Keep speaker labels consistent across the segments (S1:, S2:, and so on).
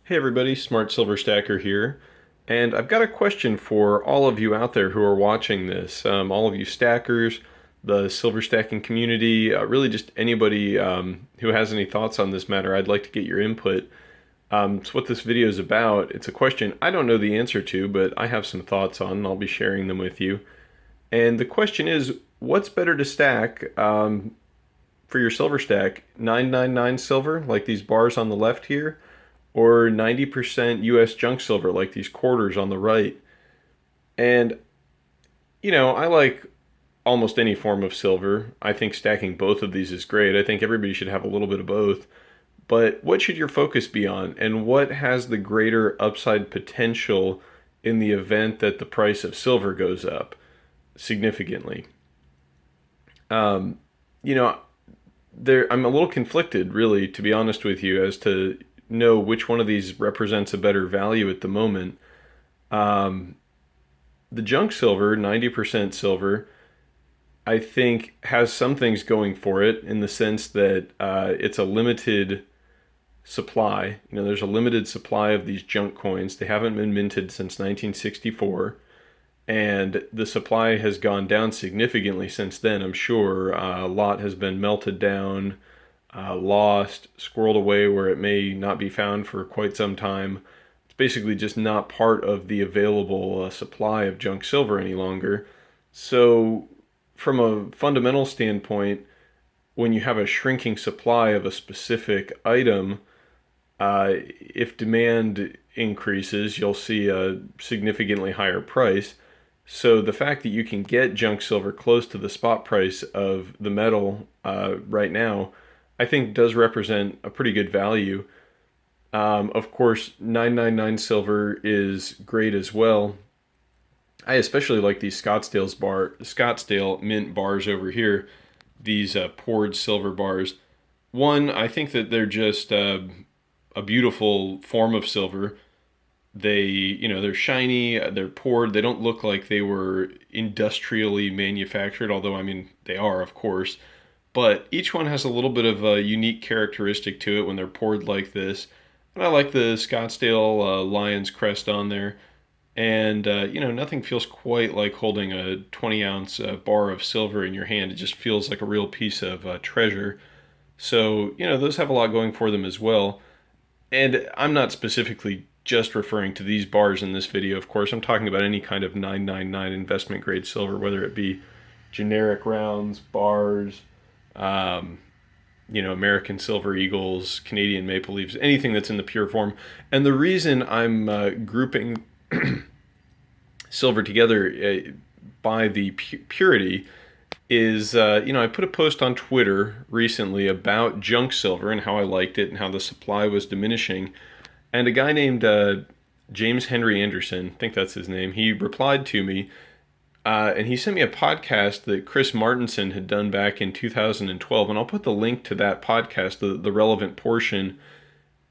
S1: Hey everybody, Smart Silver Stacker here, and I've got a question for all of you out there who are watching this. All of you stackers, the silver stacking community, really just anybody who has any thoughts on this matter. I'd like to get your input. So what this video is about, it's a question I don't know the answer to, but I have some thoughts on, and I'll be sharing them with you. And the question is, what's better to stack for your silver stack? 999 silver, like these bars on the left here, or 90% US junk silver, like these quarters on the right. And, I like almost any form of silver. I think stacking both of these is great. I think everybody should have a little bit of both. But what should your focus be on? And what has the greater upside potential in the event that the price of silver goes up significantly? Um, you know, I'm a little conflicted, really, to be honest with you, as to know which one of these represents a better value at the moment. Um, the junk silver, 90% silver, I think has some things going for it in the sense that it's a limited supply. There's a limited supply of these junk coins. They haven't been minted since 1964. And the supply has gone down significantly since then, I'm sure. A lot has been melted down, lost, squirreled away where it may not be found for quite some time. It's basically just not part of the available supply of junk silver any longer. So, from a fundamental standpoint, when you have a shrinking supply of a specific item, if demand increases, you'll see a significantly higher price. So the fact that you can get junk silver close to the spot price of the metal right now, I think does represent a pretty good value. Of course, 999 silver is great as well. I especially like these Scottsdale mint bars over here. These poured silver bars. One, I think that they're just a beautiful form of silver. They're shiny, they're poured, they don't look like they were industrially manufactured, although, I mean, they are, of course. But each one has a little bit of a unique characteristic to it when they're poured like this. And I like the Scottsdale Lion's crest on there. And, nothing feels quite like holding a 20-ounce bar of silver in your hand. It just feels like a real piece of treasure. So, those have a lot going for them as well. And I'm not specifically just referring to these bars in this video, of course. I'm talking about any kind of 999 investment grade silver, whether it be generic rounds, bars, American Silver Eagles, Canadian Maple Leafs, anything that's in the pure form. And the reason I'm grouping silver together by the purity is, I put a post on Twitter recently about junk silver and how I liked it and how the supply was diminishing. And a guy named James Henry Anderson, I think that's his name, he replied to me, and he sent me a podcast that Chris Martenson had done back in 2012. And I'll put the link to that podcast, the relevant portion,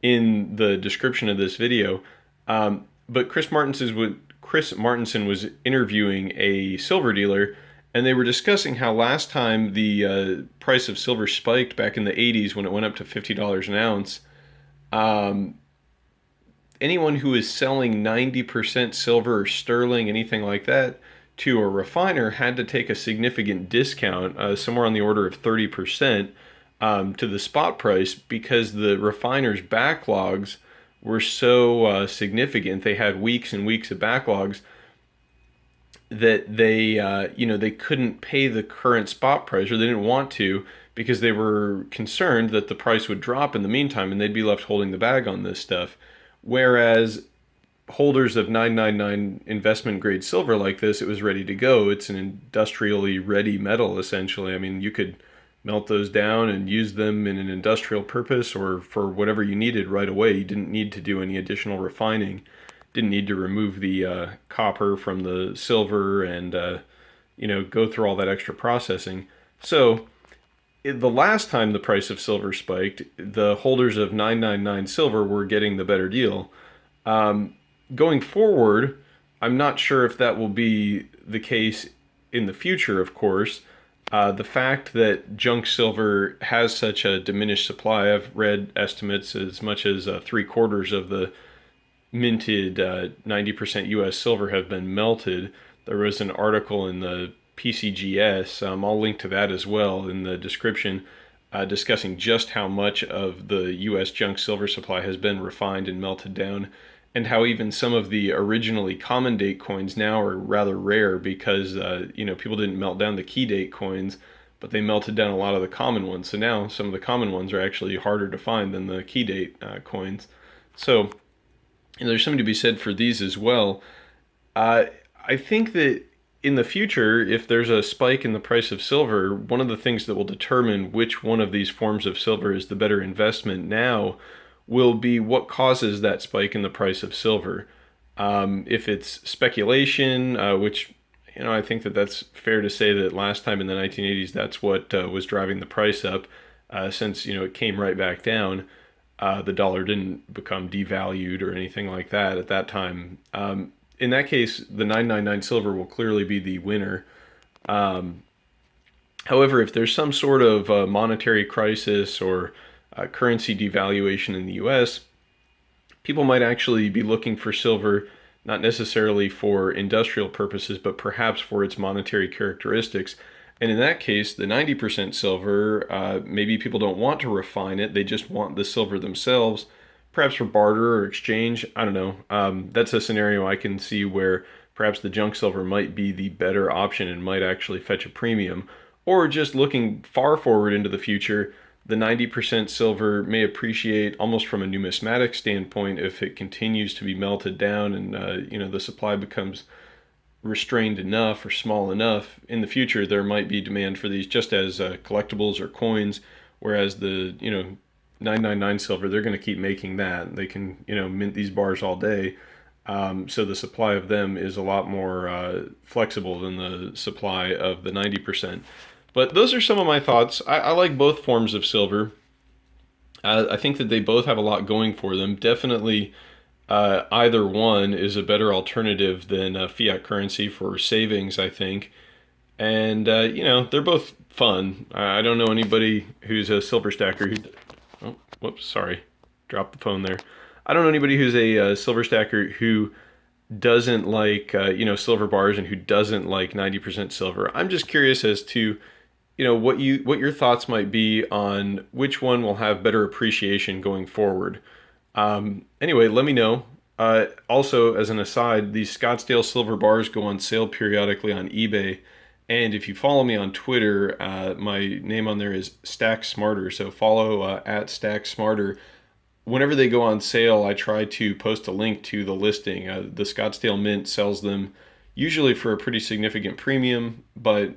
S1: in the description of this video. But Chris Martenson was interviewing a silver dealer, and they were discussing how last time the price of silver spiked back in the 80s when it went up to $50 an ounce, anyone who is selling 90% silver or sterling, anything like that, to a refiner had to take a significant discount, somewhere on the order of 30%, to the spot price because the refiner's backlogs were so significant. They had weeks and weeks of backlogs that they couldn't pay the current spot price, or they didn't want to, because they were concerned that the price would drop in the meantime and they'd be left holding the bag on this stuff. Whereas holders of 999 investment grade silver like this, it was ready to go. It's an industrially ready metal, essentially. I mean, you could melt those down and use them in an industrial purpose or for whatever you needed right away. You didn't need to do any additional refining. Didn't need to remove the copper from the silver and go through all that extra processing. So the last time the price of silver spiked, the holders of 999 silver were getting the better deal. Going forward, I'm not sure if that will be the case in the future, of course. The fact that junk silver has such a diminished supply, I've read estimates as much as three-quarters of the minted 90% US silver have been melted. There was an article in the PCGS, I'll link to that as well in the description, discussing just how much of the US junk silver supply has been refined and melted down, and how even some of the originally common date coins now are rather rare because people didn't melt down the key date coins, but they melted down a lot of the common ones. So now some of the common ones are actually harder to find than the key date coins. So there's something to be said for these as well. I think that in the future, if there's a spike in the price of silver, one of the things that will determine which one of these forms of silver is the better investment now will be what causes that spike in the price of silver. If it's speculation, which I think that that's fair to say that last time in the 1980s, that's what was driving the price up, since it came right back down. The dollar didn't become devalued or anything like that at that time. In that case, the 999 silver will clearly be the winner. Um, However, if there's some sort of monetary crisis or currency devaluation in the US, people might actually be looking for silver, not necessarily for industrial purposes, but perhaps for its monetary characteristics. And in that case, the 90% silver, maybe people don't want to refine it, they just want the silver themselves, perhaps for barter or exchange. I don't know. That's a scenario I can see where perhaps the junk silver might be the better option and might actually fetch a premium. Or just looking far forward into the future, the 90% silver may appreciate almost from a numismatic standpoint if it continues to be melted down and the supply becomes restrained enough or small enough. In the future there might be demand for these just as collectibles or coins, whereas the 999 silver, they're going to keep making that. They can mint these bars all day. So the supply of them is a lot more flexible than the supply of the 90%. But those are some of my thoughts. I like both forms of silver. I think that they both have a lot going for them. Definitely, either one is a better alternative than fiat currency for savings, I think. And, they're both fun. I don't know anybody who's a silver stacker who. Oh, whoops, sorry. Dropped the phone there. I don't know anybody who's a silver stacker who doesn't like, silver bars and who doesn't like 90% silver. I'm just curious as to what your thoughts might be on which one will have better appreciation going forward. Anyway, let me know. Also, as an aside, these Scottsdale silver bars go on sale periodically on eBay, and if you follow me on Twitter, my name on there is Stack Smarter. So follow at Stack Smarter. Whenever they go on sale, I try to post a link to the listing. The Scottsdale Mint sells them usually for a pretty significant premium, but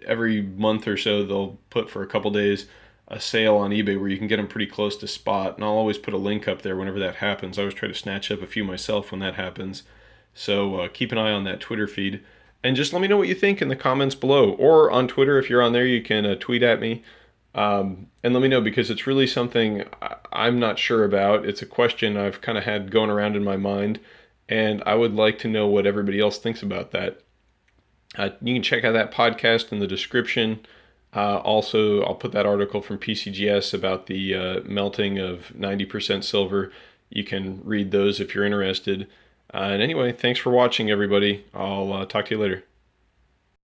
S1: every month or so they'll put for a couple days a sale on eBay where you can get them pretty close to spot, and I'll always put a link up there whenever that happens. I always try to snatch up a few myself when that happens. So keep an eye on that Twitter feed, and just let me know what you think in the comments below, or on Twitter. If you're on there, you can tweet at me, and let me know, because it's really something I'm not sure about. It's a question I've kind of had going around in my mind, and I would like to know what everybody else thinks about that. You can check out that podcast in the description. Also, I'll put that article from PCGS about the melting of 90% silver. You can read those if you're interested. And anyway, thanks for watching, everybody. I'll talk to you later.